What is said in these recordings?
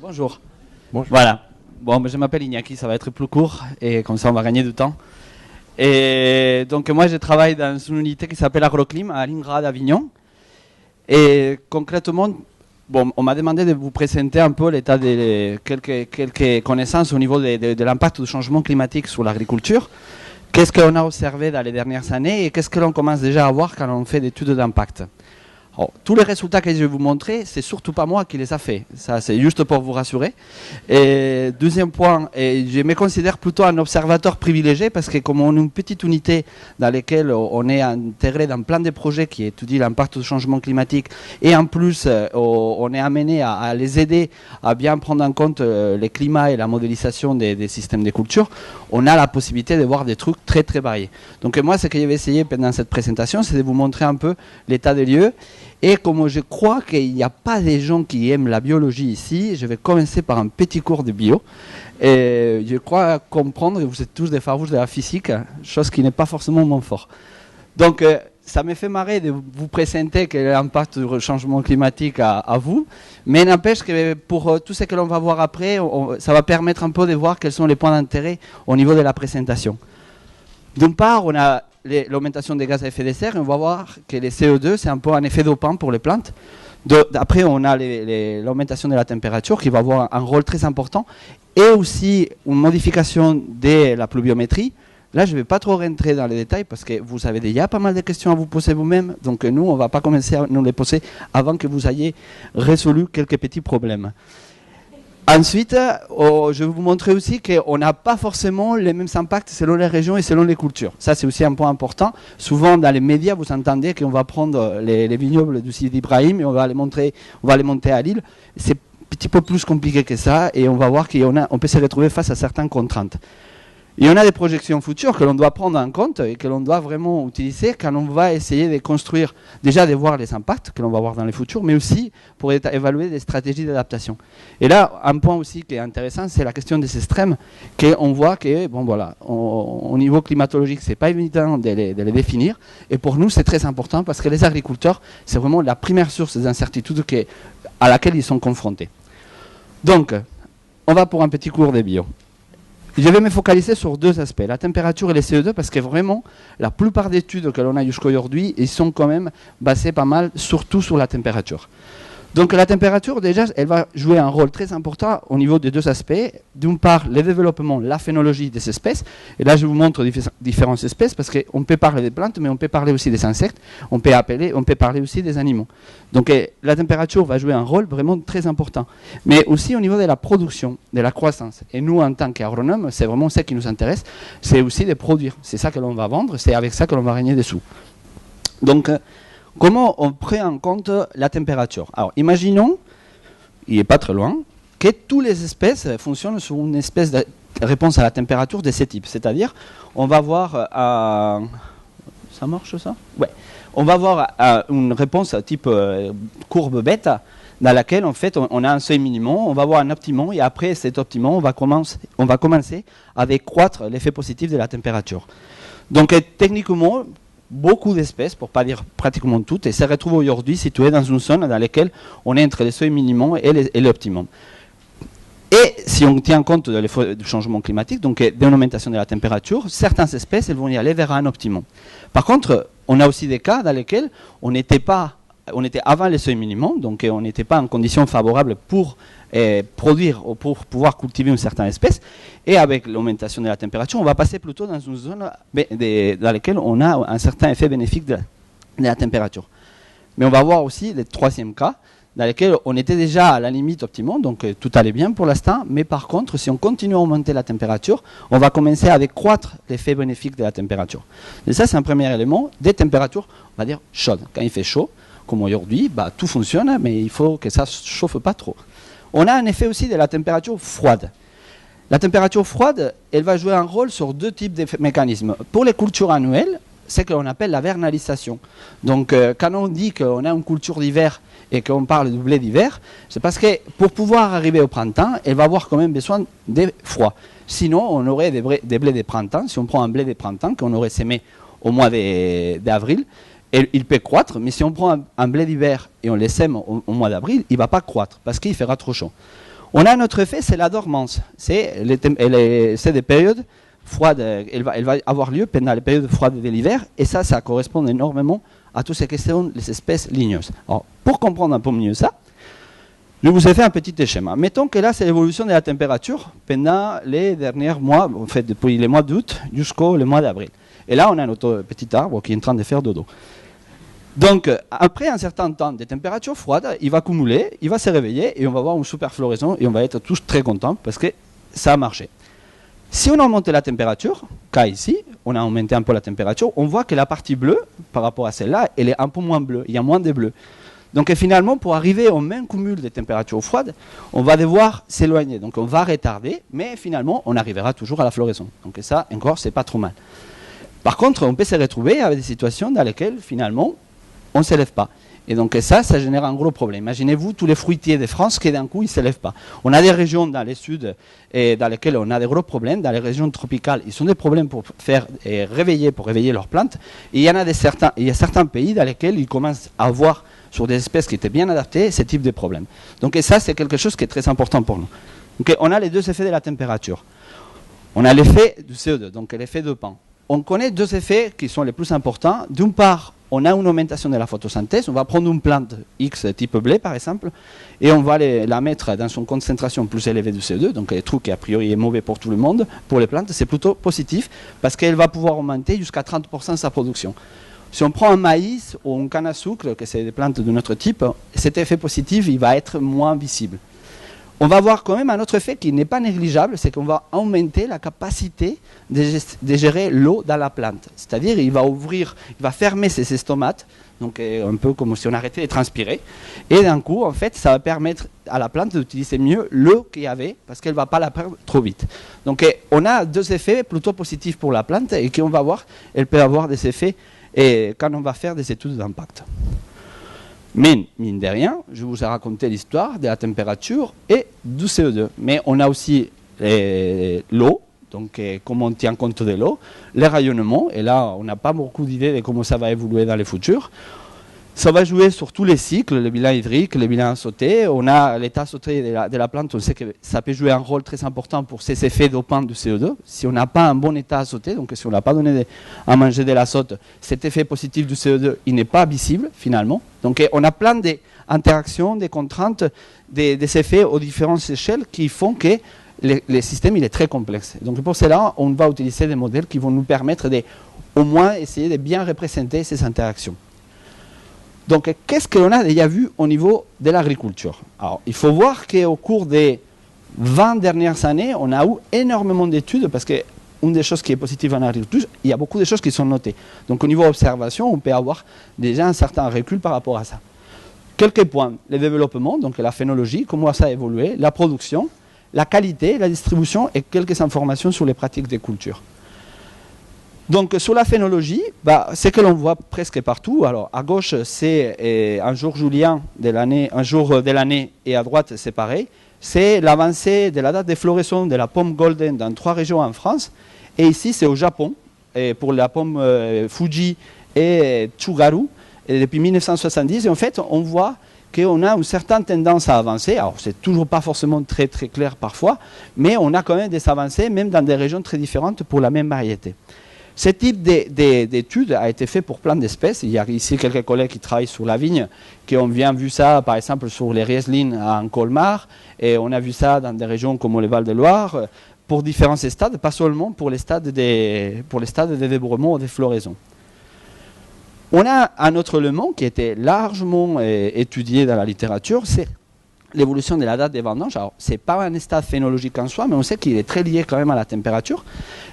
Bonjour. Bonjour. Voilà. Bon, je m'appelle Iñaki, ça va être plus court et comme ça on va gagner du temps. Et donc moi je travaille dans une unité qui s'appelle Agroclim à l'INRA d'Avignon. Et concrètement, bon, on m'a demandé de vous présenter un peu l'état de quelques connaissances au niveau de l'impact du changement climatique sur l'agriculture. Qu'est-ce qu'on a observé dans les dernières années et qu'est-ce que l'on commence déjà à voir quand on fait des études d'impact. Alors, tous les résultats que je vais vous montrer, c'est surtout pas moi qui les a fait. Ça, c'est juste pour vous rassurer. Et deuxième point, je me considère plutôt un observateur privilégié parce que comme on est une petite unité dans laquelle on est intégré dans plein de projets qui étudient l'impact du changement climatique et en plus, on est amené à les aider à bien prendre en compte les climats et la modélisation des systèmes de culture, on a la possibilité de voir des trucs très très variés. Donc moi, ce que je vais essayer pendant cette présentation, c'est de vous montrer un peu l'état des lieux. Et comme je crois qu'il n'y a pas des gens qui aiment la biologie ici, je vais commencer par un petit cours de bio. Et je crois comprendre que vous êtes tous des farouches de la physique, chose qui n'est pas forcément mon fort. Donc ça me fait marrer de vous présenter quel est l'impact du changement climatique à vous, mais n'empêche que pour tout ce que l'on va voir après, ça va permettre un peu de voir quels sont les points d'intérêt au niveau de la présentation. D'une part, on a l'augmentation des gaz à effet de serre, et on va voir que les CO2, c'est un peu un effet dopant pour les plantes. Après, on a l'augmentation de la température qui va avoir un rôle très important, et aussi une modification de la pluviométrie. Là, je ne vais pas trop rentrer dans les détails parce que vous avez déjà pas mal de questions à vous poser vous-même, donc nous, on ne va pas commencer à nous les poser avant que vous ayez résolu quelques petits problèmes. Ensuite, je vais vous montrer aussi qu'on n'a pas forcément les mêmes impacts selon les régions et selon les cultures. Ça, c'est aussi un point important. Souvent, dans les médias, vous entendez qu'on va prendre les vignobles du Sidi Ibrahim et on va les monter à Lille. C'est un petit peu plus compliqué que ça et on va voir qu'on peut se retrouver face à certaines contraintes. Il y en a des projections futures que l'on doit prendre en compte et que l'on doit vraiment utiliser quand on va essayer de construire, déjà de voir les impacts que l'on va voir dans les futurs, mais aussi pour évaluer des stratégies d'adaptation. Et là, un point aussi qui est intéressant, c'est la question des extrêmes, qu'on voit que, bon voilà, au niveau climatologique, c'est pas évident de les définir, et pour nous, c'est très important parce que les agriculteurs, c'est vraiment la première source d'incertitude à laquelle ils sont confrontés. Donc, on va pour un petit cours de bio. Je vais me focaliser sur deux aspects, la température et les CO2, parce que vraiment, la plupart des études que l'on a jusqu'à aujourd'hui, ils sont quand même basés pas mal, surtout sur la température. Donc la température, déjà, elle va jouer un rôle très important au niveau de deux aspects. D'une part, le développement, la phénologie des espèces. Et là, je vous montre différentes espèces, parce qu'on peut parler des plantes, mais on peut parler aussi des insectes, on peut parler aussi des animaux. Donc la température va jouer un rôle vraiment très important. Mais aussi au niveau de la production, de la croissance. Et nous, en tant qu'agronomes, c'est vraiment ça qui nous intéresse, c'est aussi de produire. C'est ça que l'on va vendre, c'est avec ça que l'on va gagner des sous. Donc, comment on prend en compte la température? Alors, imaginons, il n'est pas très loin, que toutes les espèces fonctionnent sur une espèce de réponse à la température de ce type. C'est-à-dire, on va voir... ça marche ça? Ouais. On va voir une réponse type courbe bêta, dans laquelle, en fait, on a un seuil minimum, on va voir un optimum, et après cet optimum, on va commencer à décroître l'effet positif de la température. Donc, techniquement, beaucoup d'espèces, pour ne pas dire pratiquement toutes, et se retrouvent aujourd'hui situées dans une zone dans laquelle on est entre les seuils minimums et l'optimum. Et si on tient compte de l'effet du changement climatique, donc de l'augmentation de la température, certaines espèces elles vont y aller vers un optimum. Par contre, on a aussi des cas dans lesquels on était avant les seuils minimums, donc on n'était pas en conditions favorables pour produire ou pour pouvoir cultiver une certaine espèce. Et avec l'augmentation de la température, on va passer plutôt dans une zone dans laquelle on a un certain effet bénéfique de la température. Mais on va voir aussi le troisième cas, dans lequel on était déjà à la limite optimum, donc tout allait bien pour l'instant, mais par contre, si on continue à augmenter la température, on va commencer à décroître l'effet bénéfique de la température. Et ça, c'est un premier élément, des températures, on va dire, chaudes. Quand il fait chaud, comme aujourd'hui, tout fonctionne, mais il faut que ça ne chauffe pas trop. On a un effet aussi de la température froide. La température froide, elle va jouer un rôle sur deux types de mécanismes. Pour les cultures annuelles, c'est ce qu'on appelle la vernalisation. Donc, quand on dit qu'on a une culture d'hiver et qu'on parle de blé d'hiver, c'est parce que pour pouvoir arriver au printemps, elle va avoir quand même besoin de froid. Sinon, on aurait des blés de printemps. Si on prend un blé de printemps qu'on aurait sémé au mois d'avril, il peut croître, mais si on prend un blé d'hiver et on le sème au mois d'avril, il ne va pas croître parce qu'il fera trop chaud. On a un autre effet, c'est la dormance. C'est des périodes froides, elle va avoir lieu pendant les périodes froides de l'hiver, et ça correspond énormément à toutes ces questions des espèces ligneuses. Alors, pour comprendre un peu mieux ça, je vous ai fait un petit schéma. Mettons que là, c'est l'évolution de la température pendant les derniers mois, en fait, depuis les mois d'août jusqu'au mois d'avril. Et là, on a notre petit arbre qui est en train de faire dodo. Donc, après un certain temps de température froide, il va cumuler, il va se réveiller et on va avoir une super floraison et on va être tous très contents parce que ça a marché. Si on augmente la température, cas ici, on a augmenté un peu la température, on voit que la partie bleue, par rapport à celle-là, elle est un peu moins bleue, il y a moins de bleu. Donc finalement, pour arriver au même cumul de températures froides, on va devoir s'éloigner. Donc on va retarder, mais finalement, on arrivera toujours à la floraison. Donc ça, encore, c'est pas trop mal. Par contre, on peut se retrouver avec des situations dans lesquelles, finalement, on ne s'élève pas. Et donc ça génère un gros problème. Imaginez-vous tous les fruitiers de France qui d'un coup, ils ne s'élèvent pas. On a des régions dans les suds et dans lesquelles on a des gros problèmes. Dans les régions tropicales, ils ont des problèmes pour réveiller leurs plantes. Et il y a certains pays dans lesquels ils commencent à avoir, sur des espèces qui étaient bien adaptées, ce type de problème. Donc et ça, c'est quelque chose qui est très important pour nous. Donc on a les deux effets de la température. On a l'effet du CO2, donc l'effet de Pan. On connaît deux effets qui sont les plus importants. D'une part, on a une augmentation de la photosynthèse. On va prendre une plante X type blé, par exemple, et on va la mettre dans une concentration plus élevée de CO2, donc un truc qui a priori est mauvais pour tout le monde. Pour les plantes, c'est plutôt positif, parce qu'elle va pouvoir augmenter jusqu'à 30% sa production. Si on prend un maïs ou une canne à sucre, que c'est des plantes de notre type, cet effet positif, il va être moins visible. On va avoir quand même un autre effet qui n'est pas négligeable, c'est qu'on va augmenter la capacité de gérer l'eau dans la plante. C'est-à-dire il va fermer ses estomates, donc un peu comme si on arrêtait de transpirer. Et d'un coup, en fait, ça va permettre à la plante d'utiliser mieux l'eau qu'il y avait, parce qu'elle ne va pas la perdre trop vite. Donc on a deux effets plutôt positifs pour la plante, et qu'on va voir, elle peut avoir des effets quand on va faire des études d'impact. Mais, mine de rien, je vous ai raconté l'histoire de la température et du CO2. Mais on a aussi l'eau, donc comment on tient compte de l'eau, les rayonnements, et là, on n'a pas beaucoup d'idées de comment ça va évoluer dans le futur. Ça va jouer sur tous les cycles, le bilan hydrique, le bilan azoté. On a l'état azoté de la plante, on sait que ça peut jouer un rôle très important pour ces effets dopants du CO2. Si on n'a pas un bon état azoté, donc si on n'a pas donné à manger de l'azote, cet effet positif du CO2, il n'est pas visible finalement. Donc on a plein d'interactions, des contraintes, des effets aux différentes échelles qui font que le système il est très complexe. Donc pour cela, on va utiliser des modèles qui vont nous permettre au moins essayer de bien représenter ces interactions. Donc, qu'est-ce que l'on a déjà vu au niveau de l'agriculture? Alors, il faut voir qu'au cours des 20 dernières années, on a eu énormément d'études parce qu'une des choses qui est positive en agriculture, il y a beaucoup de choses qui sont notées. Donc, au niveau observation, on peut avoir déjà un certain recul par rapport à ça. Quelques points. Le développement, donc la phénologie, comment ça a évolué, la production, la qualité, la distribution et quelques informations sur les pratiques des cultures. Donc sur la phénologie, c'est que l'on voit presque partout. Alors à gauche c'est un jour julien de l'année, un jour de l'année, et à droite c'est pareil. C'est l'avancée de la date de floraison de la pomme golden dans 3 régions en France. Et ici c'est au Japon, et pour la pomme Fuji et Tsugaru, et depuis 1970. Et en fait on voit qu'on a une certaine tendance à avancer. Alors c'est toujours pas forcément très très clair parfois, mais on a quand même des avancées, même dans des régions très différentes pour la même variété. Ce type d'études a été fait pour plein d'espèces. Il y a ici quelques collègues qui travaillent sur la vigne, qui ont bien vu ça, par exemple, sur les Riesling en Colmar, et on a vu ça dans des régions comme le Val-de-Loire, pour différents stades, pas seulement pour les stades de débourrement ou de floraison. On a un autre élément qui était largement étudié dans la littérature, c'est l'évolution de la date des vendanges. Alors, ce n'est pas un stade phénologique en soi, mais on sait qu'il est très lié quand même à la température.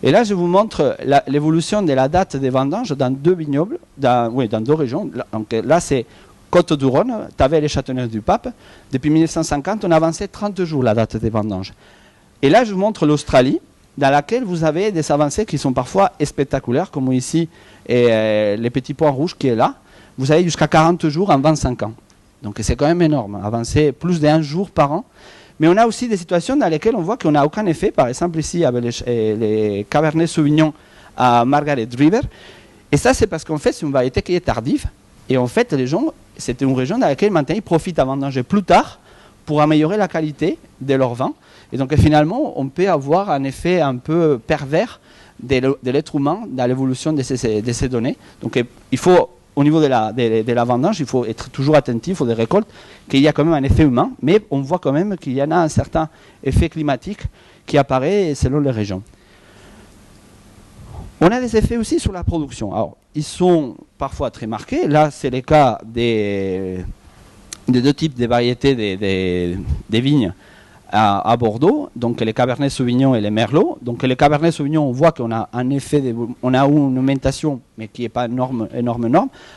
Et là, je vous montre l'évolution de la date des vendanges dans 2 vignobles, dans 2 régions. Donc, là, c'est Côte-du-Rhône, Tavel et Châteauneuf-du-Pape. Depuis 1950, on a avancé 30 jours la date des vendanges. Et là, je vous montre l'Australie, dans laquelle vous avez des avancées qui sont parfois spectaculaires, comme ici, et les petits points rouges qui est là. Vous avez jusqu'à 40 jours en 25 ans. Donc c'est quand même énorme, avancer plus d'1 jour par an. Mais on a aussi des situations dans lesquelles on voit qu'on n'a aucun effet. Par exemple ici avec les Cabernet Sauvignon à Margaret River. Et ça c'est parce qu'en fait c'est une variété qui est tardive. Et en fait les gens, c'était une région dans laquelle maintenant ils profitent à vendanger plus tard pour améliorer la qualité de leur vin. Et donc finalement, on peut avoir un effet un peu pervers de l'être humain dans l'évolution de ces données. Donc il faut, au niveau de la vendange, il faut être toujours attentif aux récoltes, qu'il y a quand même un effet humain, mais on voit quand même qu'il y en a un certain effet climatique qui apparaît selon les régions. On a des effets aussi sur la production. Alors, ils sont parfois très marqués. Là, c'est le cas des deux types de variétés des vignes à Bordeaux, donc les Cabernet Sauvignon et les Merlot. Donc les Cabernet Sauvignon, on voit qu'on a un effet, on a une augmentation, mais qui n'est pas énorme,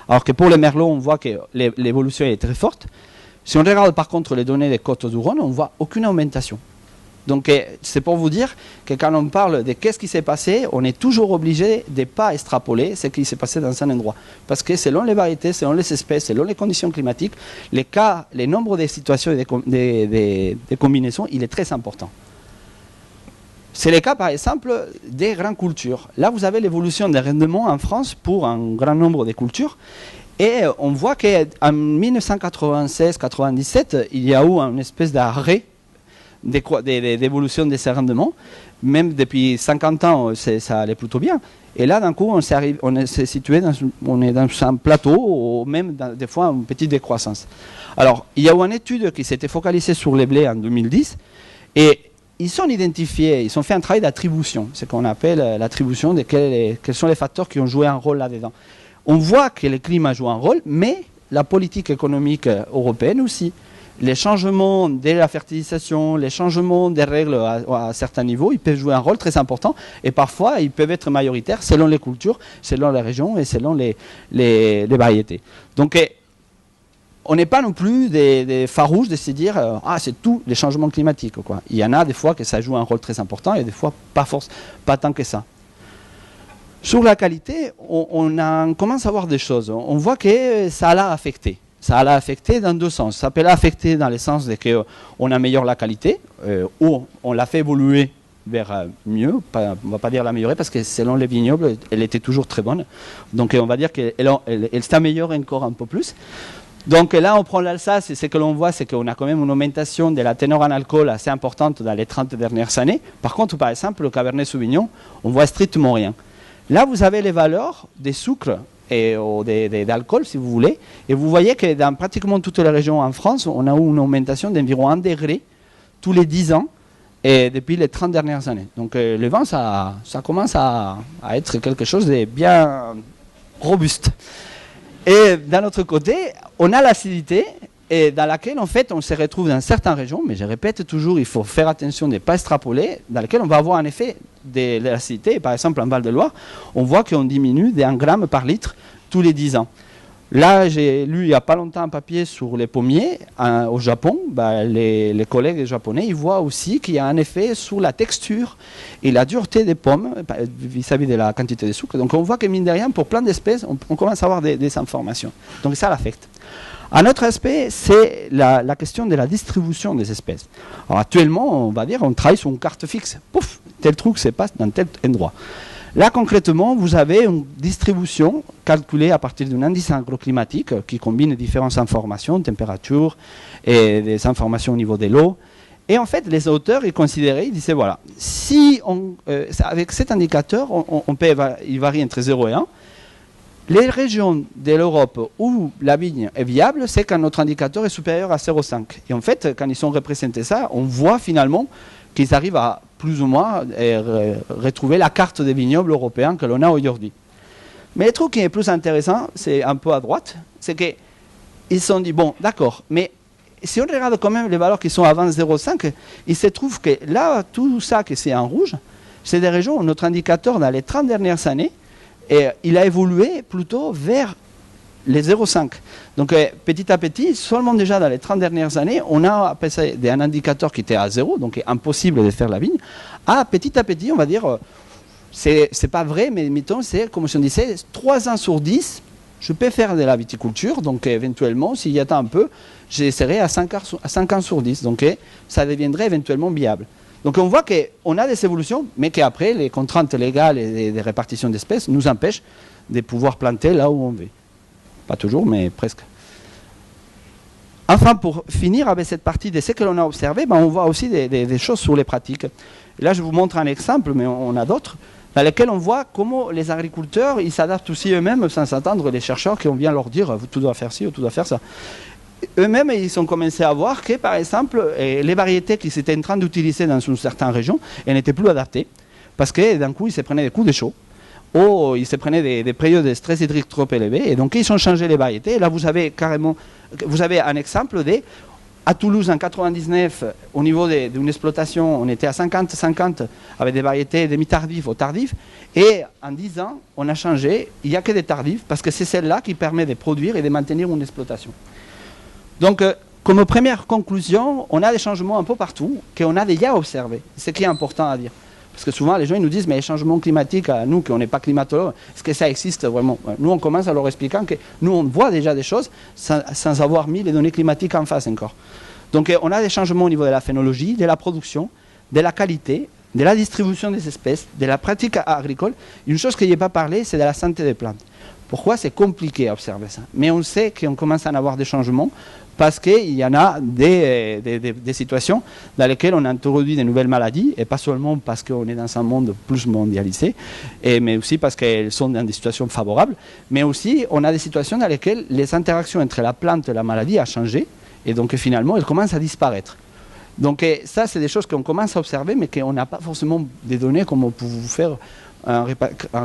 alors que pour les Merlot, on voit que l'évolution est très forte. Si on regarde par contre les données des Côtes-du-Rhône, on ne voit aucune augmentation. Donc c'est pour vous dire que quand on parle de qu'est-ce qui s'est passé, on est toujours obligé de ne pas extrapoler ce qui s'est passé dans un endroit. Parce que selon les variétés, selon les espèces, selon les conditions climatiques, les cas, les nombres de situations et des combinaisons, il est très important. C'est le cas par exemple des grandes cultures. Là vous avez l'évolution des rendements en France pour un grand nombre de cultures. Et on voit qu'en 1996-97, il y a eu une espèce d'arrêt d'évolution de ces rendements. Même depuis 50 ans, ça allait plutôt bien. Et là, d'un coup, on s'est situé on est dans un plateau, ou même des fois une petite décroissance. Alors, il y a eu une étude qui s'était focalisée sur les blés en 2010, et ils ont fait un travail d'attribution, ce qu'on appelle l'attribution de quels sont les facteurs qui ont joué un rôle là-dedans. On voit que le climat joue un rôle, mais la politique économique européenne aussi. Les changements de la fertilisation, les changements des règles à certains niveaux, ils peuvent jouer un rôle très important et parfois ils peuvent être majoritaires selon les cultures, selon les régions et selon les variétés. Donc on n'est pas non plus des farouches de se dire c'est tout les changements climatiques, quoi. Il y en a des fois que ça joue un rôle très important et des fois pas tant que ça. Sur la qualité, on commence à voir des choses. On voit que ça l'a affecté. Ça l'a affecté dans deux sens. Ça peut l'affecter dans le sens qu'on améliore la qualité, ou on l'a fait évoluer vers mieux. On ne va pas dire l'améliorer parce que selon les vignobles, elle était toujours très bonne. Donc on va dire qu'elle s'améliore encore un peu plus. Donc là, on prend l'Alsace et ce que l'on voit, c'est qu'on a quand même une augmentation de la teneur en alcool assez importante dans les 30 dernières années. Par contre, par exemple, le Cabernet Sauvignon, on voit strictement rien. Là, vous avez les valeurs des sucres et d'alcool, si vous voulez. Et vous voyez que dans pratiquement toutes les régions en France, on a eu une augmentation d'environ 1 degré tous les 10 ans et depuis les 30 dernières années. Donc le vin, ça commence à être quelque chose de bien robuste. Et d'un autre côté, on a l'acidité, et dans laquelle, en fait, on se retrouve dans certaines régions, mais je répète toujours, il faut faire attention de ne pas extrapoler, dans laquelle on va avoir un effet de l'acidité. Par exemple, en Val-de-Loire, on voit qu'on diminue d'1 gramme par litre tous les 10 ans. Là, j'ai lu il n'y a pas longtemps un papier sur les pommiers au Japon. Les collègues japonais, ils voient aussi qu'il y a un effet sur la texture et la dureté des pommes vis-à-vis de la quantité de sucre. Donc on voit que mine de rien, pour plein d'espèces, on commence à avoir des informations. Donc ça l'affecte. Un autre aspect, c'est la question de la distribution des espèces. Alors actuellement, on va dire, on travaille sur une carte fixe. Pouf, tel truc se passe dans tel endroit. Là, concrètement, vous avez une distribution calculée à partir d'un indice agroclimatique qui combine différentes informations, température et des informations au niveau de l'eau. Et en fait, les auteurs, ils disaient, voilà, si avec cet indicateur, il varie entre 0 et 1. Les régions de l'Europe où la vigne est viable, c'est quand notre indicateur est supérieur à 0,5. Et en fait, quand ils ont représenté ça, on voit finalement qu'ils arrivent à plus ou moins retrouver la carte des vignobles européens que l'on a aujourd'hui. Mais le truc qui est plus intéressant, c'est un peu à droite, c'est qu'ils se sont dit, bon, d'accord, mais si on regarde quand même les valeurs qui sont avant 0,5, il se trouve que là, tout ça qui c'est en rouge, c'est des régions où notre indicateur, dans les 30 dernières années, il a évolué plutôt vers les 0,5. Donc petit à petit, seulement déjà dans les 30 dernières années, on a passé d'un indicateur qui était à 0, donc impossible de faire la vigne, à petit, on va dire, c'est pas vrai, mais mettons, c'est comme si on disait, 3 ans sur 10, je peux faire de la viticulture, donc éventuellement, s'il y a un peu, j'essaierai à 5 ans sur 10, donc ça deviendrait éventuellement viable. Donc on voit qu'on a des évolutions, mais qu'après, les contraintes légales et des répartitions d'espèces nous empêchent de pouvoir planter là où on veut. Pas toujours, mais presque. Enfin, pour finir avec cette partie d'essais que l'on a observé, on voit aussi des choses sur les pratiques. Et là, je vous montre un exemple, mais on a d'autres, dans lesquels on voit comment les agriculteurs, ils s'adaptent aussi eux-mêmes sans attendre les chercheurs qui vient leur dire « tu dois faire ci ou tu dois faire ça ». Eux-mêmes, ils ont commencé à voir que, par exemple, les variétés qui s'étaient en train d'utiliser dans une certaine région, elles n'étaient plus adaptées, parce que d'un coup, ils se prenaient des coups de chaud, ou ils se prenaient des périodes de stress hydrique trop élevées, et donc ils ont changé les variétés. Et là, vous avez un exemple à Toulouse, en 99, au niveau d'une exploitation, on était à 50-50 avec des variétés demi-tardives ou tardives. Et en 10 ans, on a changé. Il n'y a que des tardives parce que c'est celle-là qui permet de produire et de maintenir une exploitation. Donc, comme première conclusion, on a des changements un peu partout qu'on a déjà observés. C'est ce qui est important à dire. Parce que souvent, les gens ils nous disent, mais les changements climatiques, nous, qu'on n'est pas climatologues, est-ce que ça existe vraiment? Nous, on commence à leur expliquer que nous, on voit déjà des choses sans avoir mis les données climatiques en face encore. Donc, on a des changements au niveau de la phénologie, de la production, de la qualité, de la distribution des espèces, de la pratique agricole. Une chose que je n'ai pas parlé, c'est de la santé des plantes. Pourquoi? C'est compliqué à observer ça. Mais on sait qu'on commence à en avoir des changements parce qu'il y en a des situations dans lesquelles on introduit de nouvelles maladies, et pas seulement parce qu'on est dans un monde plus mondialisé, mais aussi parce qu'elles sont dans des situations favorables, mais aussi on a des situations dans lesquelles les interactions entre la plante et la maladie ont changé, et donc finalement elles commencent à disparaître. Donc ça, c'est des choses qu'on commence à observer, mais qu'on n'a pas forcément des données comme on peut vous faire un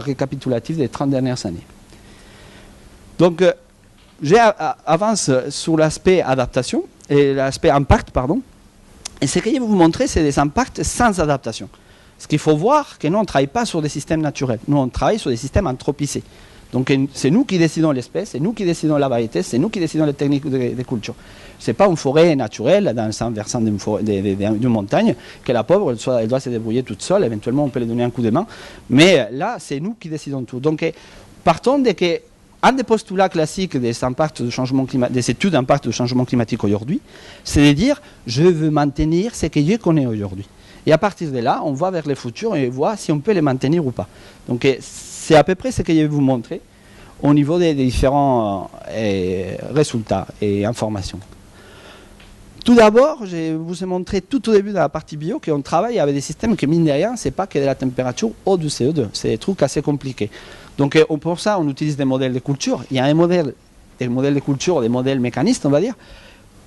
récapitulatif des 30 dernières années. Donc, j'avance sur l'aspect adaptation, et l'aspect impact, pardon. Et ce que je vais vous montrer, c'est des impacts sans adaptation. Ce qu'il faut voir, que nous, on ne travaille pas sur des systèmes naturels. Nous, on travaille sur des systèmes anthropisés. Donc, c'est nous qui décidons l'espèce, c'est nous qui décidons la variété, c'est nous qui décidons les techniques de culture. Ce n'est pas une forêt naturelle dans un versant d'une montagne, que la pauvre, elle doit se débrouiller toute seule. Éventuellement, on peut lui donner un coup de main. Mais là, c'est nous qui décidons tout. Donc, partons de que un des postulats classiques des études d'impact du changement climatique aujourd'hui, c'est de dire je veux maintenir ce que je connais aujourd'hui. Et à partir de là, on va vers le futur et on voit si on peut les maintenir ou pas. Donc c'est à peu près ce que je vais vous montrer au niveau des différents résultats et informations. Tout d'abord, je vous ai montré tout au début de la partie bio qu'on travaille avec des systèmes qui, mine de rien, ce n'est pas que de la température ou du CO2. C'est des trucs assez compliqués. Donc pour ça, on utilise des modèles de culture. Il y a des modèles de culture, des modèles mécanistes, on va dire,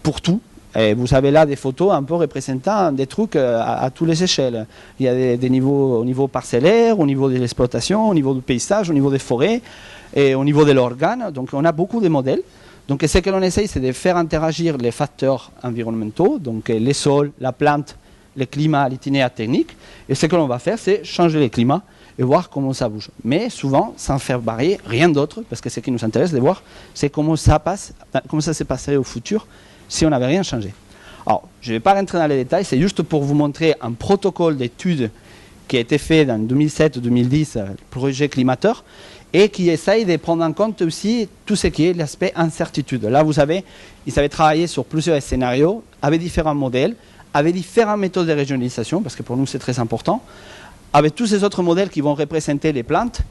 pour tout. Et vous avez là des photos un peu représentant des trucs à toutes les échelles. Il y a des niveaux au niveau parcellaire, au niveau de l'exploitation, au niveau du paysage, au niveau des forêts, et au niveau de l'organe. Donc on a beaucoup de modèles. Donc ce que l'on essaye, c'est de faire interagir les facteurs environnementaux, donc les sols, la plante, le climat, l'itinéraire technique. Et ce que l'on va faire, c'est changer le climat et voir comment ça bouge. Mais souvent, sans faire varier rien d'autre, parce que ce qui nous intéresse de voir, c'est comment ça s'est passé au futur si on n'avait rien changé. Alors, je ne vais pas rentrer dans les détails, c'est juste pour vous montrer un protocole d'études qui a été fait dans 2007-2010, le projet Climateur, et qui essaye de prendre en compte aussi tout ce qui est l'aspect incertitude. Là, vous savez, ils avaient travaillé sur plusieurs scénarios, avec différents modèles, avec différentes méthodes de régionalisation, parce que pour nous, c'est très important. Avec tous ces autres modèles qui vont représenter les plantes,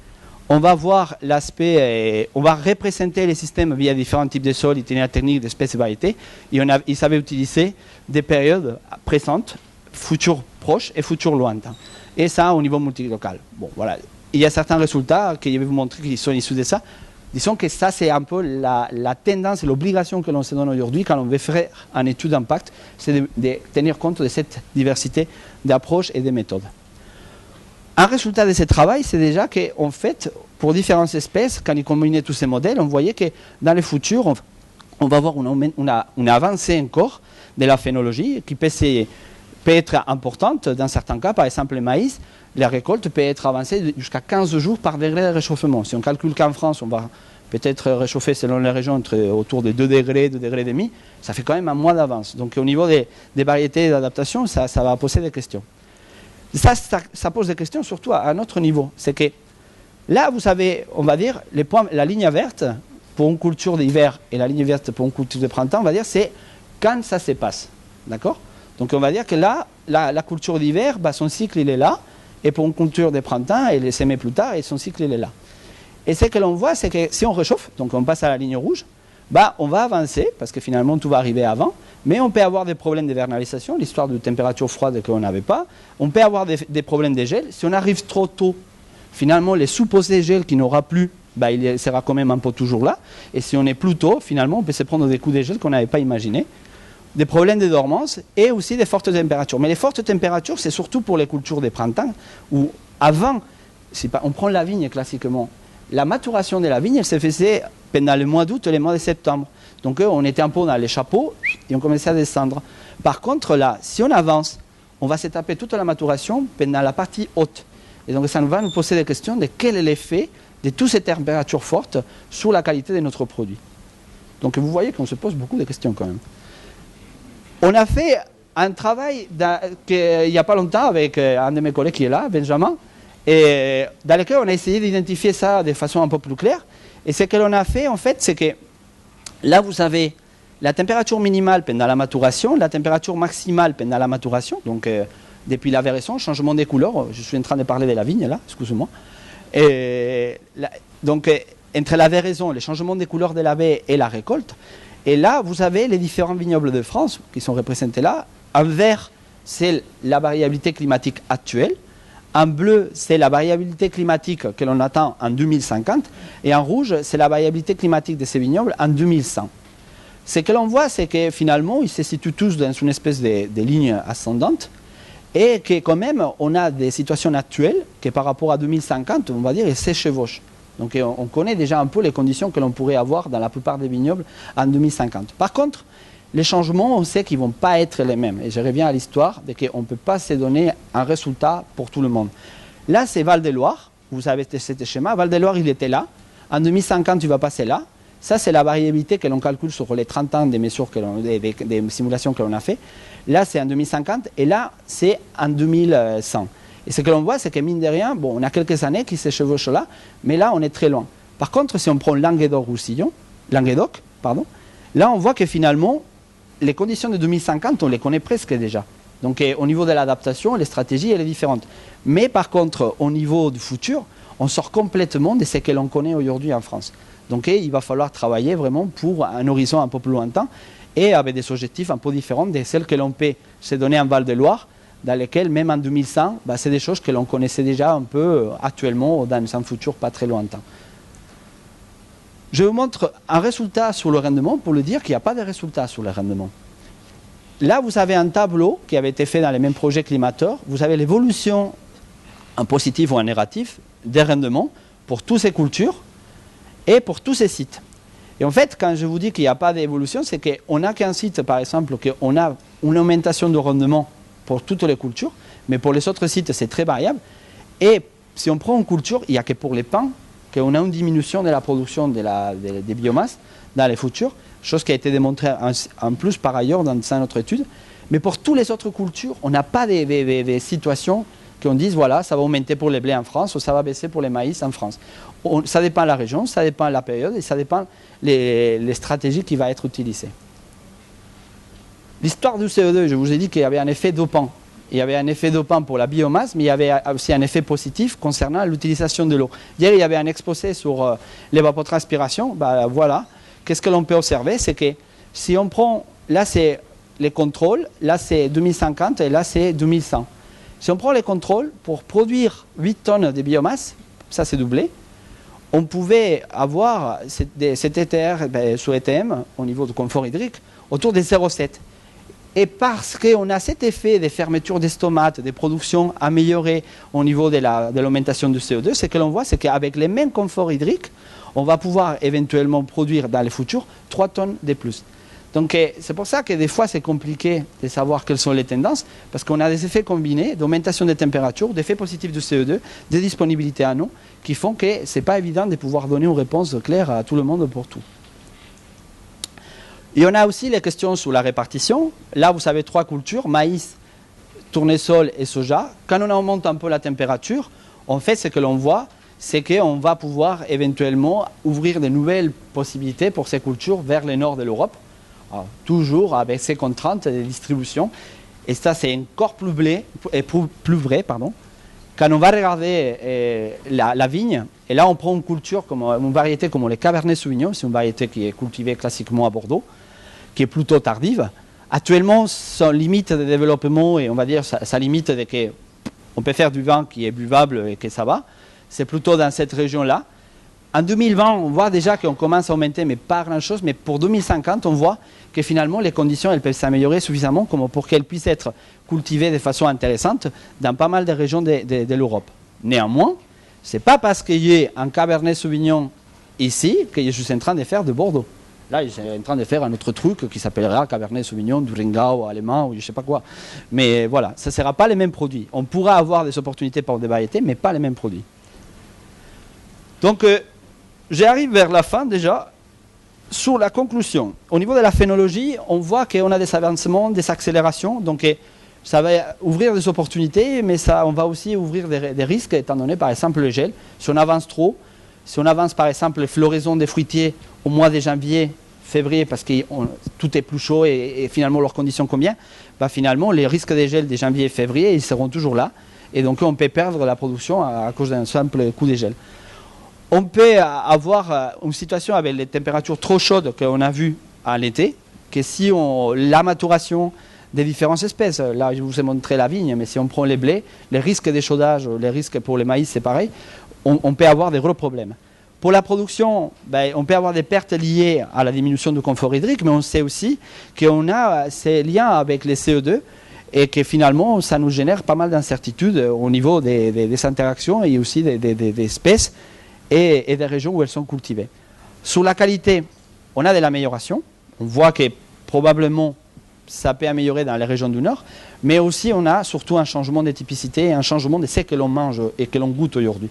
on va voir l'aspect, on va représenter les systèmes via différents types de sols, itinéraires techniques, d'espèces et variétés. Et ils savaient utiliser des périodes présentes, futures proches et futures lointains. Et ça au niveau multilocal. Bon, voilà. Il y a certains résultats que je vais vous montrer qui sont issus de ça. Disons que ça, c'est un peu la tendance et l'obligation que l'on se donne aujourd'hui quand on veut faire une étude d'impact, c'est de tenir compte de cette diversité d'approches et de méthodes. Un résultat de ce travail, c'est déjà qu'en fait, pour différentes espèces, quand ils combinaient tous ces modèles, on voyait que dans le futur, on va avoir une avancée encore de la phénologie qui peut être importante dans certains cas. Par exemple, le maïs, la récolte peut être avancée jusqu'à 15 jours par degré de réchauffement. Si on calcule qu'en France, on va peut-être réchauffer selon les régions autour de 2 degrés, 2 degrés et demi, ça fait quand même un mois d'avance. Donc au niveau des variétés d'adaptation, ça va poser des questions. Ça pose des questions surtout à un autre niveau. C'est que là, vous avez, on va dire, la ligne verte pour une culture d'hiver et la ligne verte pour une culture de printemps, on va dire, c'est quand ça se passe. D'accord? Donc on va dire que là, la culture d'hiver, son cycle, il est là. Et pour une culture de printemps, elle est sémée plus tard et son cycle, il est là. Et ce que l'on voit, c'est que si on réchauffe, donc on passe à la ligne rouge, bah, on va avancer, parce que finalement tout va arriver avant, mais on peut avoir des problèmes de vernalisation, l'histoire de température froide qu'on n'avait pas, on peut avoir des problèmes de gel. Si on arrive trop tôt, finalement les supposés gels qu'il n'aura plus, bah, il sera quand même un peu toujours là, et si on est plus tôt, finalement on peut se prendre des coups de gel qu'on n'avait pas imaginés, des problèmes de dormance et aussi des fortes températures. Mais les fortes températures, c'est surtout pour les cultures des printemps, où avant, on prend la vigne classiquement, la maturation de la vigne, elle se faisait pendant le mois d'août et le mois de septembre. Donc on était un peu dans les chapeaux et on commençait à descendre. Par contre là, si on avance, on va se taper toute la maturation pendant la partie haute. Et donc ça va nous poser des questions de quel est l'effet de toutes ces températures fortes sur la qualité de notre produit. Donc vous voyez qu'on se pose beaucoup de questions quand même. On a fait un travail il n'y a pas longtemps avec un de mes collègues qui est là, Benjamin, et dans lequel on a essayé d'identifier ça de façon un peu plus claire. Et ce que l'on a fait, en fait, c'est que là, vous avez la température minimale pendant la maturation, la température maximale pendant la maturation, donc depuis la veraison, changement des couleurs. Je suis en train de parler de la vigne, là, excusez-moi. Donc, entre la veraison, le changement des couleurs de la baie et la récolte. Et là, vous avez les différents vignobles de France qui sont représentés là. En vert, c'est la variabilité climatique actuelle. En bleu, c'est la variabilité climatique que l'on attend en 2050. Et en rouge, c'est la variabilité climatique de ces vignobles en 2100. Ce que l'on voit, c'est que finalement, ils se situent tous dans une espèce de ligne ascendante. Et que quand même, on a des situations actuelles qui, par rapport à 2050, on va dire, ils s'échevauchent. Donc on connaît déjà un peu les conditions que l'on pourrait avoir dans la plupart des vignobles en 2050. Par contre, les changements, on sait qu'ils ne vont pas être les mêmes. Et je reviens à l'histoire de qu'on ne peut pas se donner un résultat pour tout le monde. Là, c'est Val-de-Loire. Vous avez ce schéma. Val-de-Loire, il était là. En 2050, il va passer là. Ça, c'est la variabilité que l'on calcule sur les 30 ans des mesures, des simulations que l'on a fait. Là, c'est en 2050. Et là, c'est en 2100. Et ce que l'on voit, c'est que mine de rien, bon, on a quelques années qui s'échevauchent là, mais là, on est très loin. Par contre, si on prend Languedoc, là, on voit que finalement, les conditions de 2050, on les connaît presque déjà. Donc, au niveau de l'adaptation, les stratégies, elles sont différentes. Mais par contre, au niveau du futur, on sort complètement de ce que l'on connaît aujourd'hui en France. Donc, il va falloir travailler vraiment pour un horizon un peu plus lointain et avec des objectifs un peu différents de celles que l'on peut se donner en Val-de-Loire, dans lesquels, même en 2100, bah, c'est des choses que l'on connaissait déjà un peu actuellement dans un futur pas très lointain. Je vous montre un résultat sur le rendement pour le dire qu'il n'y a pas de résultat sur le rendement. Là, vous avez un tableau qui avait été fait dans les mêmes projets Climator. Vous avez l'évolution en positif ou en négatif des rendements pour toutes ces cultures et pour tous ces sites. Et en fait, quand je vous dis qu'il n'y a pas d'évolution, c'est qu'on n'a qu'un site, par exemple, qu'on a une augmentation de rendement pour toutes les cultures, mais pour les autres sites, c'est très variable. Et si on prend une culture, il n'y a que pour les pins qu'on a une diminution de la production des biomasses dans les futurs, chose qui a été démontrée en plus par ailleurs dans notre étude. Mais pour toutes les autres cultures, on n'a pas des situations qu'on dise, voilà, ça va augmenter pour les blés en France ou ça va baisser pour les maïs en France. Ça dépend de la région, ça dépend de la période et ça dépend les stratégies qui vont être utilisées. L'histoire du CO2, je vous ai dit qu'il y avait un effet dopant. Il y avait un effet dopant pour la biomasse, mais il y avait aussi un effet positif concernant l'utilisation de l'eau. Hier, il y avait un exposé sur l'évapotranspiration. Ben, voilà. Qu'est-ce que l'on peut observer? C'est que si on prend, là c'est les contrôles, là c'est 2050 et là c'est 2100. Si on prend les contrôles, pour produire 8 tonnes de biomasse, ça c'est doublé, on pouvait avoir cet ETR sur ETM, au niveau du confort hydrique, autour des 0,7. Et parce qu'on a cet effet de fermeture des stomates, des productions améliorées au niveau de l'augmentation du CO2, ce que l'on voit, c'est qu'avec les mêmes conforts hydriques, on va pouvoir éventuellement produire dans le futur 3 tonnes de plus. Donc c'est pour ça que des fois c'est compliqué de savoir quelles sont les tendances, parce qu'on a des effets combinés d'augmentation des températures, d'effets positifs du CO2, de disponibilité en eau, qui font que ce n'est pas évident de pouvoir donner une réponse claire à tout le monde pour tout. Et on a aussi les questions sur la répartition. Là, vous avez 3 cultures, maïs, tournesol et soja. Quand on augmente un peu la température, en fait, ce que l'on voit, c'est qu'on va pouvoir éventuellement ouvrir de nouvelles possibilités pour ces cultures vers le nord de l'Europe, toujours avec ces contraintes de distribution. Et ça, c'est encore plus vrai. Quand on va regarder la vigne, et là on prend une culture, comme une variété comme les Cabernet Sauvignon, c'est une variété qui est cultivée classiquement à Bordeaux, qui est plutôt tardive. Actuellement, son limite de développement, et on va dire sa limite de que on peut faire du vin qui est buvable et que ça va, c'est plutôt dans cette région-là. En 2020, on voit déjà qu'on commence à augmenter, mais pas grand-chose. Mais pour 2050, on voit que finalement, les conditions elles peuvent s'améliorer suffisamment comme pour qu'elles puissent être cultivées de façon intéressante dans pas mal de régions de l'Europe. Néanmoins, ce n'est pas parce qu'il y a un Cabernet Sauvignon ici que je suis en train de faire de Bordeaux. Là, je suis en train de faire un autre truc qui s'appellera Cabernet Sauvignon, du Rheingau, allemand, ou je ne sais pas quoi. Mais voilà, ça ne sera pas les mêmes produits. On pourra avoir des opportunités pour des variétés, mais pas les mêmes produits. Donc, j'arrive vers la fin déjà. Sur la conclusion, au niveau de la phénologie, on voit qu'on a des avancements, des accélérations. Donc, ça va ouvrir des opportunités, mais on va aussi ouvrir des risques, étant donné, par exemple, le gel. Si on avance trop, si on avance, par exemple, les floraisons des fruitiers au mois de janvier, février, parce que tout est plus chaud et finalement leurs conditions conviennent, bah, finalement, les risques de gel de janvier et février, ils seront toujours là. Et donc, on peut perdre la production à cause d'un simple coup de gel. On peut avoir une situation avec les températures trop chaudes qu'on a vues à l'été, que si la maturation des différentes espèces, là je vous ai montré la vigne, mais si on prend les blés, les risques d'échaudage, les risques pour les maïs, c'est pareil, on peut avoir des gros problèmes. Pour la production, ben, on peut avoir des pertes liées à la diminution du confort hydrique, mais on sait aussi qu'on a ces liens avec les CO2 et que finalement ça nous génère pas mal d'incertitudes au niveau des interactions et aussi des espèces et des régions où elles sont cultivées. Sur la qualité, on a de l'amélioration. On voit que probablement ça peut améliorer dans les régions du Nord, mais aussi on a surtout un changement de typicité et un changement de ce que l'on mange et que l'on goûte aujourd'hui.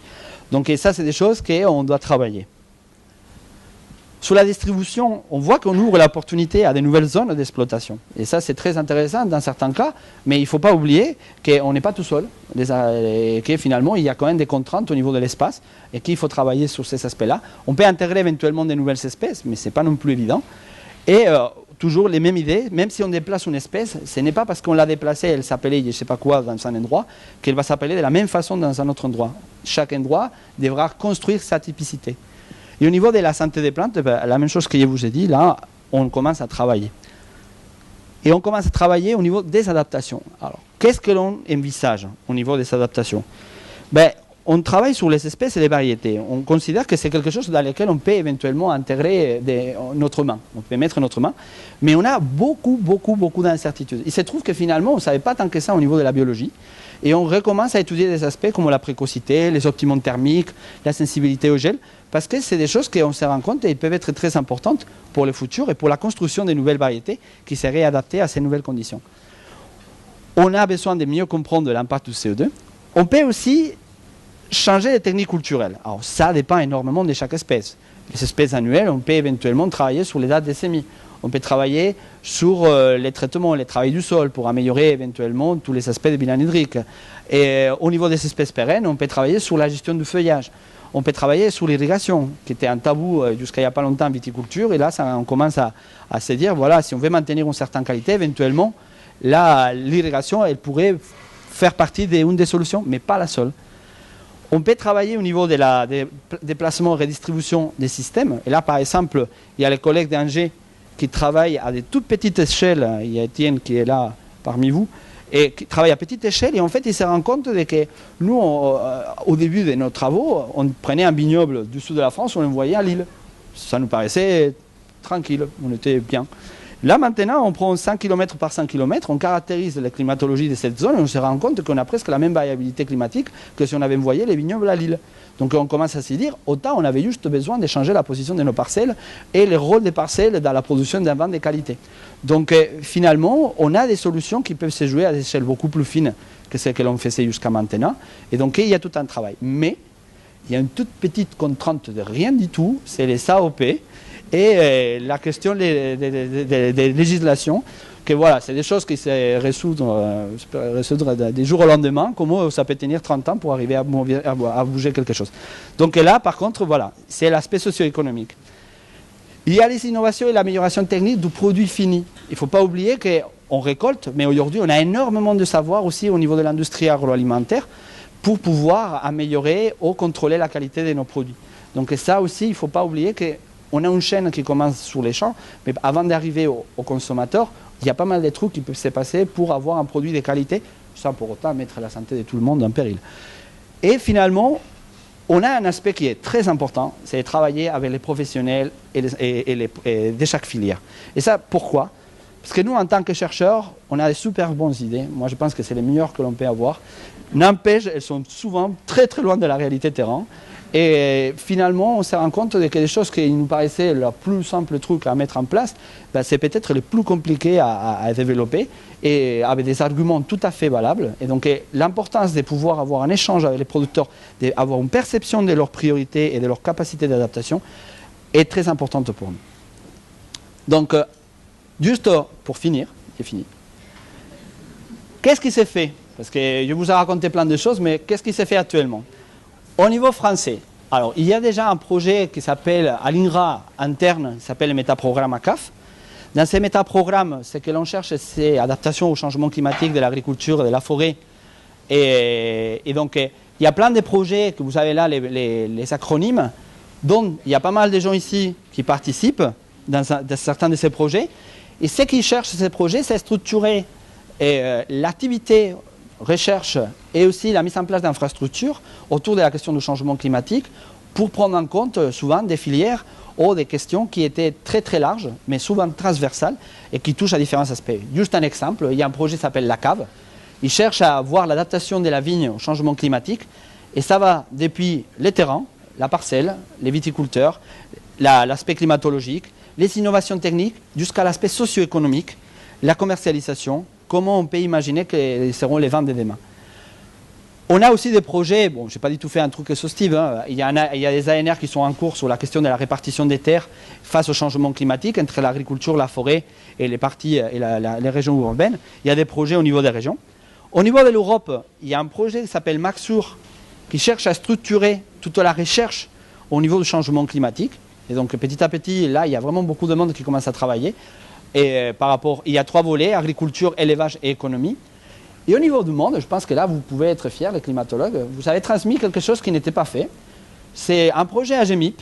Donc ça, c'est des choses qu'on doit travailler. Sur la distribution, on voit qu'on ouvre l'opportunité à de nouvelles zones d'exploitation. Et ça, c'est très intéressant dans certains cas, mais il ne faut pas oublier qu'on n'est pas tout seul, et que finalement, il y a quand même des contraintes au niveau de l'espace, et qu'il faut travailler sur ces aspects-là. On peut intégrer éventuellement de nouvelles espèces, mais ce n'est pas non plus évident. Et toujours les mêmes idées, même si on déplace une espèce, ce n'est pas parce qu'on l'a déplacée, elle s'appelait je ne sais pas quoi dans un endroit, qu'elle va s'appeler de la même façon dans un autre endroit. Chaque endroit devra construire sa typicité. Et au niveau de la santé des plantes, ben, la même chose que je vous ai dit, là, on commence à travailler. Et on commence à travailler au niveau des adaptations. Alors, qu'est-ce que l'on envisage au niveau des adaptations? Ben, on travaille sur les espèces et les variétés. On considère que c'est quelque chose dans lequel on peut éventuellement intégrer notre main. On peut mettre notre main. Mais on a beaucoup d'incertitudes. Il se trouve que finalement, on ne savait pas tant que ça au niveau de la biologie. Et on recommence à étudier des aspects comme la précocité, les optimums thermiques, la sensibilité au gel, parce que c'est des choses qu'on se rend compte et peuvent être très importantes pour le futur et pour la construction de nouvelles variétés qui seraient adaptées à ces nouvelles conditions. On a besoin de mieux comprendre l'impact du CO2. On peut aussi changer les techniques culturelles. Alors ça dépend énormément de chaque espèce. Les espèces annuelles, on peut éventuellement travailler sur les dates des semis. On peut travailler sur les traitements, les travaux du sol pour améliorer éventuellement tous les aspects de bilan hydrique. Et au niveau des espèces pérennes, on peut travailler sur la gestion du feuillage. On peut travailler sur l'irrigation, qui était un tabou jusqu'à il n'y a pas longtemps en viticulture. Et là, on commence à se dire, voilà, si on veut maintenir une certaine qualité, éventuellement, l'irrigation, elle pourrait faire partie d'une des solutions, mais pas la seule. On peut travailler au niveau des déplacements et redistribution des systèmes. Et là, par exemple, il y a les collègues d'Angers qui travaillent à des toutes petites échelles. Il y a Étienne qui est là parmi vous, et qui travaille à petite échelle. Et en fait, il se rend compte que nous, au début de nos travaux, on prenait un vignoble du sud de la France, on l'envoyait à Lille. Ça nous paraissait tranquille, on était bien. Là, maintenant, on prend 100 km par 100 km, on caractérise la climatologie de cette zone et on se rend compte qu'on a presque la même variabilité climatique que si on avait envoyé les vignobles à Lille. Donc on commence à se dire, autant on avait juste besoin de changer la position de nos parcelles et le rôle des parcelles dans la production d'un vin de qualité. Donc finalement, on a des solutions qui peuvent se jouer à des échelles beaucoup plus fines que celles que l'on faisait jusqu'à maintenant. Et donc il y a tout un travail. Mais il y a une toute petite contrainte de rien du tout, c'est les AOP. Et la question des législations, que voilà, c'est des choses qui se résoudre des jours au lendemain, comment ça peut tenir 30 ans pour arriver à bouger quelque chose. Donc là, par contre, voilà, c'est l'aspect socio-économique. Il y a les innovations et l'amélioration technique du produit fini. Il ne faut pas oublier qu'on récolte, mais aujourd'hui, on a énormément de savoir aussi au niveau de l'industrie agroalimentaire, pour pouvoir améliorer ou contrôler la qualité de nos produits. Donc ça aussi, il ne faut pas oublier qu'on a une chaîne qui commence sur les champs, mais avant d'arriver au consommateur, il y a pas mal de trucs qui peuvent se passer pour avoir un produit de qualité, sans pour autant mettre la santé de tout le monde en péril. Et finalement, on a un aspect qui est très important, c'est de travailler avec les professionnels de chaque filière. Et ça, pourquoi? Parce que nous, en tant que chercheurs, on a des super bonnes idées. Moi, je pense que c'est les meilleures que l'on peut avoir. N'empêche, elles sont souvent très très loin de la réalité terrain. Et finalement, on se rend compte que des choses qui nous paraissaient le plus simple truc à mettre en place, ben, c'est peut-être le plus compliqué à développer et avec des arguments tout à fait valables. Et donc, l'importance de pouvoir avoir un échange avec les producteurs, d'avoir une perception de leurs priorités et de leurs capacités d'adaptation est très importante pour nous. Donc, juste pour finir, c'est fini. Qu'est-ce qui s'est fait? Parce que je vous ai raconté plein de choses, mais qu'est-ce qui s'est fait actuellement? Au niveau français, alors il y a déjà un projet qui s'appelle, à l'INRA interne, qui s'appelle le métaprogramme ACAF. Dans ces métaprogrammes, ce que l'on cherche, c'est adaptation au changement climatique de l'agriculture et de la forêt. Et donc, il y a plein de projets que vous avez là, les acronymes, dont il y a pas mal de gens ici qui participent dans certains de ces projets. Et ce qu'ils cherchent, ces projets, c'est structurer l'activité recherche et aussi la mise en place d'infrastructures autour de la question du changement climatique pour prendre en compte souvent des filières ou des questions qui étaient très très larges, mais souvent transversales et qui touchent à différents aspects. Juste un exemple, il y a un projet qui s'appelle la cave. Il cherche à voir l'adaptation de la vigne au changement climatique et ça va depuis les terrains, la parcelle, les viticulteurs, l'aspect climatologique, les innovations techniques, jusqu'à l'aspect socio-économique, la commercialisation, comment on peut imaginer que seront les ventes de demain. On a aussi des projets, bon, je n'ai pas du tout fait un truc exhaustif, hein. Il y a des ANR qui sont en cours sur la question de la répartition des terres face au changement climatique entre l'agriculture, la forêt et les parties et les régions urbaines. Il y a des projets au niveau des régions. Au niveau de l'Europe, il y a un projet qui s'appelle MAXUR qui cherche à structurer toute la recherche au niveau du changement climatique. Et donc petit à petit, là, il y a vraiment beaucoup de monde qui commence à travailler. Et par rapport, il y a 3 volets, agriculture, élevage et économie. Et au niveau du monde, je pense que là, vous pouvez être fiers, les climatologues, vous avez transmis quelque chose qui n'était pas fait. C'est un projet AGEMIP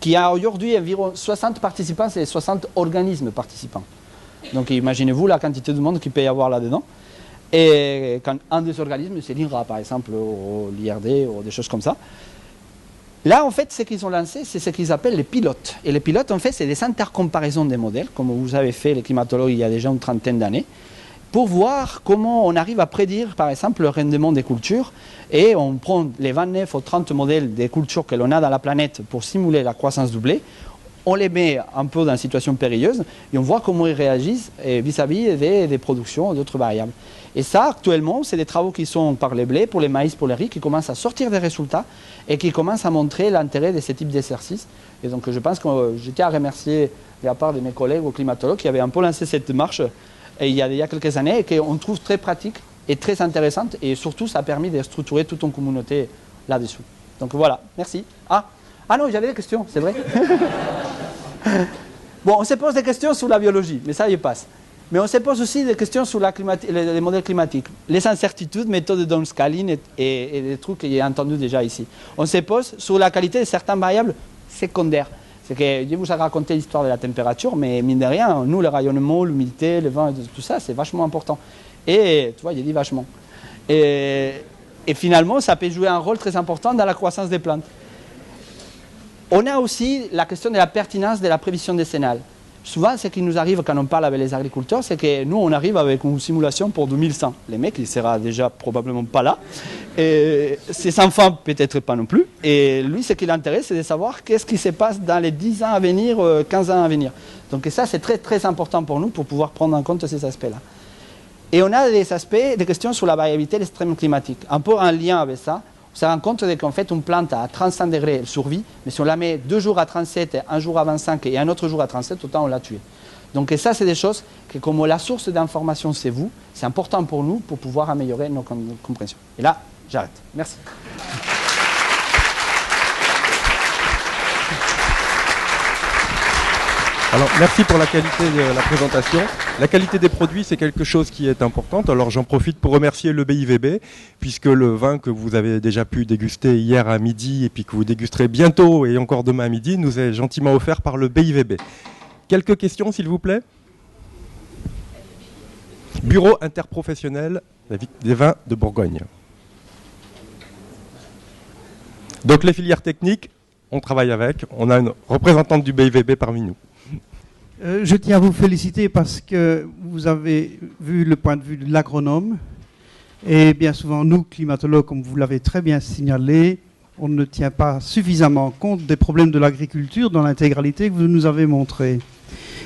qui a aujourd'hui environ 60 participants, c'est 60 organismes participants. Donc imaginez-vous la quantité de monde qu'il peut y avoir là-dedans. Et quand un des organismes, c'est l'INRA par exemple, ou l'IRD, ou des choses comme ça. Là, en fait, ce qu'ils ont lancé, c'est ce qu'ils appellent les pilotes. Et les pilotes, en fait, c'est des intercomparaisons des modèles, comme vous avez fait, les climatologues, il y a déjà une trentaine d'années, pour voir comment on arrive à prédire, par exemple, le rendement des cultures. Et on prend les 29 ou 30 modèles des cultures que l'on a dans la planète pour simuler la croissance du blé. On les met un peu dans une situation périlleuse et on voit comment ils réagissent vis-à-vis des productions, d'autres variables. Et ça, actuellement, c'est des travaux qui sont par les blés, pour les maïs, pour les riz, qui commencent à sortir des résultats et qui commencent à montrer l'intérêt de ce type d'exercice. Et donc, je pense que j'étais à remercier de la part de mes collègues aux climatologues qui avaient un peu lancé cette démarche il y a quelques années et qu'on trouve très pratique et très intéressante. Et surtout, ça a permis de structurer toute une communauté là-dessous. Donc voilà, merci. Ah non, j'avais des questions, c'est vrai. Bon, on se pose des questions sur la biologie, mais ça y passe. Mais on se pose aussi des questions sur les modèles climatiques, les incertitudes, méthodes de downscaling et des trucs que j'ai entendus déjà ici. On se pose sur la qualité de certaines variables secondaires. C'est que je vous ai raconté l'histoire de la température, mais mine de rien, nous, le rayonnement, l'humidité, le vent, tout ça, c'est vachement important. Et tu vois, j'ai dit vachement. Et finalement, ça peut jouer un rôle très important dans la croissance des plantes. On a aussi la question de la pertinence de la prévision décennale. Souvent, ce qui nous arrive quand on parle avec les agriculteurs, c'est que nous, on arrive avec une simulation pour 2100. Les mecs, ils ne seront déjà probablement pas là. Et ses enfants, peut-être pas non plus. Et lui, ce qui l'intéresse, c'est de savoir qu'est-ce qui se passe dans les 10 ans à venir, 15 ans à venir. Donc ça, c'est très, très important pour nous pour pouvoir prendre en compte ces aspects-là. Et on a des aspects, des questions sur la variabilité de l'extrême climatique. Un peu en lien avec ça, on se rend compte qu'en fait, une plante à 35 degrés, elle survit, mais si on la met 2 jours à 37, un jour à 25 et un autre jour à 37, autant on l'a tuée. Donc ça, c'est des choses que comme la source d'information, c'est vous, c'est important pour nous pour pouvoir améliorer nos compréhensions. Et là, j'arrête. Merci. Alors, merci pour la qualité de la présentation. La qualité des produits, c'est quelque chose qui est important. Alors, j'en profite pour remercier le BIVB, puisque le vin que vous avez déjà pu déguster hier à midi et puis que vous dégusterez bientôt et encore demain à midi nous est gentiment offert par le BIVB. Quelques questions, s'il vous plaît. Bureau interprofessionnel des vins de Bourgogne. Donc, les filières techniques, on travaille avec. On a une représentante du BIVB parmi nous. Je tiens à vous féliciter parce que vous avez vu le point de vue de l'agronome. Et bien souvent, nous, climatologues, comme vous l'avez très bien signalé, on ne tient pas suffisamment compte des problèmes de l'agriculture dans l'intégralité que vous nous avez montré.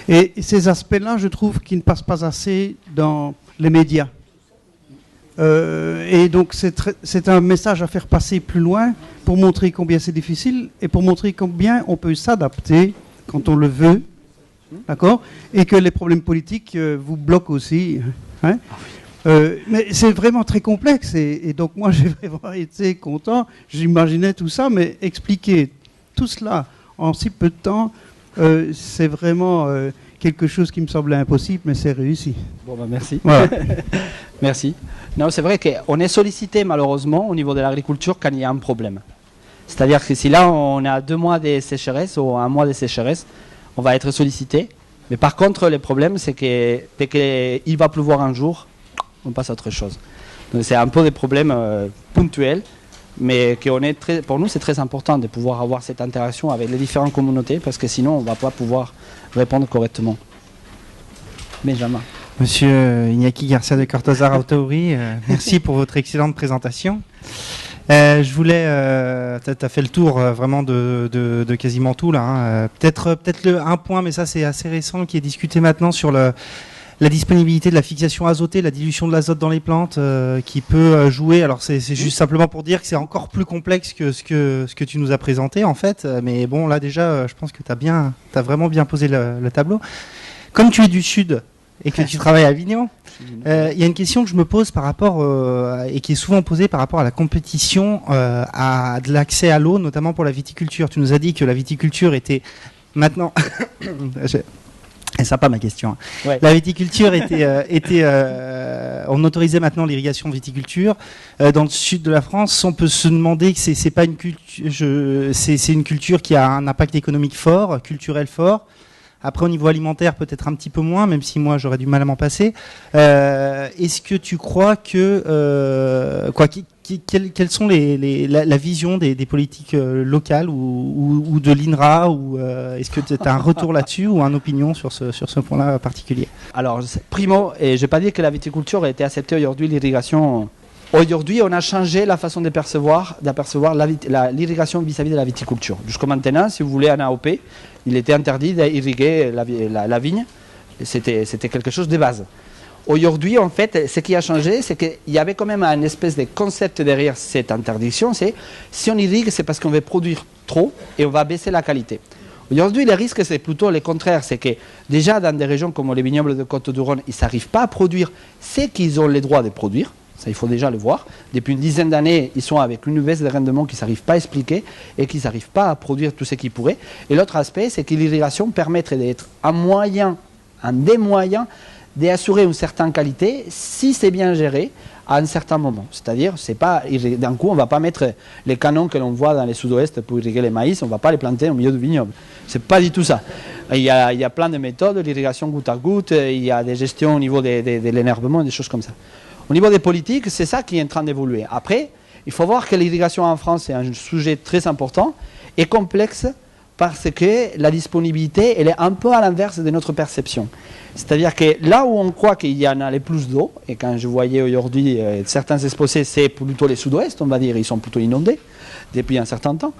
Et ces aspects-là, je trouve qu'ils ne passent pas assez dans les médias. Et donc, c'est un message à faire passer plus loin pour montrer combien c'est difficile et pour montrer combien on peut s'adapter quand on le veut. D'accord ? Et que les problèmes politiques vous bloquent aussi. Hein ? Mais c'est vraiment très complexe. Et donc, moi, j'ai vraiment été content. J'imaginais tout ça, mais expliquer tout cela en si peu de temps, c'est vraiment quelque chose qui me semblait impossible, mais c'est réussi. Bon, bah, merci. Voilà. Merci. Non, c'est vrai qu'on est sollicité, malheureusement, au niveau de l'agriculture quand il y a un problème. C'est-à-dire que si là, on a 2 mois de sécheresse ou 1 mois de sécheresse, on va être sollicité. Mais par contre, le problème, c'est que dès qu'il va pleuvoir un jour, on passe à autre chose. Donc, c'est un peu des problèmes ponctuels, mais pour nous, c'est très important de pouvoir avoir cette interaction avec les différentes communautés, parce que sinon, on ne va pas pouvoir répondre correctement. Benjamin. Monsieur Iñaki Garcia de Cortázar Autauri, merci pour votre excellente présentation. Je voulais, tu as fait le tour vraiment de quasiment tout là. Hein. Peut-être un point, mais ça c'est assez récent, qui est discuté maintenant sur la disponibilité de la fixation azotée, la dilution de l'azote dans les plantes, qui peut jouer. Alors c'est juste simplement pour dire que c'est encore plus complexe que ce que tu nous as présenté en fait. Mais bon, là déjà, je pense que tu as vraiment bien posé le tableau. Comme tu es du Sud et que tu travailles à Avignon, il y a une question que je me pose par rapport, et qui est souvent posée par rapport à la compétition à de l'accès à l'eau, notamment pour la viticulture. Tu nous as dit que la viticulture était maintenant... Et ça pas ma question. Hein. Ouais. La viticulture on autorisait maintenant l'irrigation de viticulture dans le sud de la France. On peut se demander que c'est pas une culture, c'est une culture qui a un impact économique fort, culturel fort. Après, au niveau alimentaire, peut-être un petit peu moins, même si moi, j'aurais du mal à m'en passer. Est-ce que tu crois que... quelles sont la vision des politiques locales ou de l'INRA est-ce que tu as un retour là-dessus ou une opinion sur ce point-là particulier? Alors, primo, et je vais pas dire que la viticulture a été acceptée aujourd'hui, l'irrigation... Aujourd'hui, on a changé la façon d'apercevoir l'irrigation vis-à-vis de la viticulture. Jusqu'à maintenant, si vous voulez, en AOP, il était interdit d'irriguer la vigne. C'était quelque chose de base. Aujourd'hui, en fait, ce qui a changé, c'est qu'il y avait quand même une espèce de concept derrière cette interdiction. C'est si on irrigue, c'est parce qu'on veut produire trop et on va baisser la qualité. Aujourd'hui, le risque, c'est plutôt le contraire. C'est que déjà, dans des régions comme les vignobles de Côte-du-Rhône, ils n'arrivent pas à produire ce qu'ils ont le droit de produire. Ça, il faut déjà le voir. Depuis une dizaine d'années, ils sont avec une baisse de rendement qu'ils n'arrivent pas à expliquer et qu'ils n'arrivent pas à produire tout ce qu'ils pourraient. Et l'autre aspect, c'est que l'irrigation permettrait d'être un des moyens d'assurer une certaine qualité si c'est bien géré à un certain moment. C'est-à-dire, c'est pas d'un coup, on ne va pas mettre les canons que l'on voit dans les sud-ouest pour irriguer les maïs, on ne va pas les planter au milieu du vignoble. C'est pas du tout ça. Il y a plein de méthodes, l'irrigation goutte à goutte, il y a des gestions au niveau de l'énervement, des choses comme ça. Au niveau des politiques, c'est ça qui est en train d'évoluer. Après, il faut voir que l'irrigation en France est un sujet très important et complexe parce que la disponibilité, elle est un peu à l'inverse de notre perception. C'est-à-dire que là où on croit qu'il y en a le plus d'eau, et quand je voyais aujourd'hui certains exposés, c'est plutôt les sud-ouest, on va dire, ils sont plutôt inondés depuis un certain temps,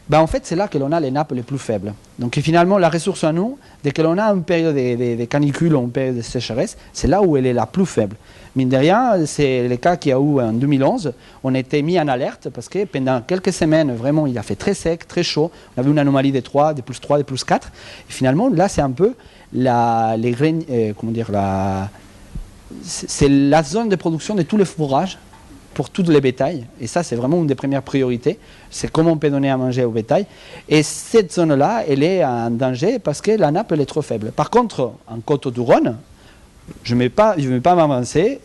ben en fait c'est là que l'on a les nappes les plus faibles. Donc finalement la ressource à nous, dès que l'on a une période de canicule ou une période de sécheresse, c'est là où elle est la plus faible. Mine de rien, c'est le cas qu'il y a eu en 2011. On a été mis en alerte parce que pendant quelques semaines, vraiment, il a fait très sec, très chaud. On avait une anomalie des 3, des plus 3, des plus 4. Et finalement, là, c'est un peu c'est la zone de production de tous les fourrages pour tous les bétails. Et ça, c'est vraiment une des premières priorités. C'est comment on peut donner à manger au bétail. Et cette zone-là, elle est en danger parce que la nappe, elle est trop faible. Par contre, en Côte-du-Rhône, je ne vais pas m'avancer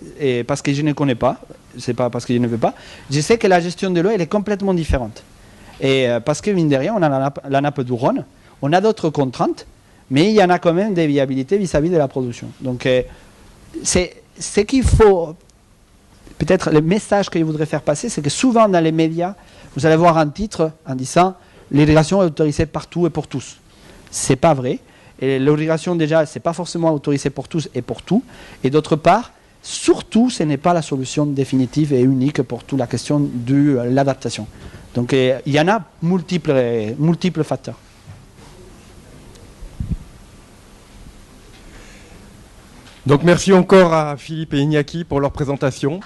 parce que je ne connais pas. C'est pas parce que je ne veux pas. Je sais que la gestion de l'eau, elle est complètement différente. Et parce que, mine de rien, on a la nappe du Rhône, on a d'autres contraintes, mais il y en a quand même des viabilités vis-à-vis de la production. Donc, c'est ce qu'il faut... Peut-être le message que je voudrais faire passer, c'est que souvent dans les médias, vous allez voir un titre en disant « l'irrigation est autorisée partout et pour tous ». Ce n'est pas vrai. Et l'irrigation, déjà, ce n'est pas forcément autorisé pour tous et pour tout. Et d'autre part, surtout, ce n'est pas la solution définitive et unique pour toute la question de l'adaptation. Donc, il y en a multiples facteurs. Donc merci encore à Philippe et Iñaki pour leur présentation.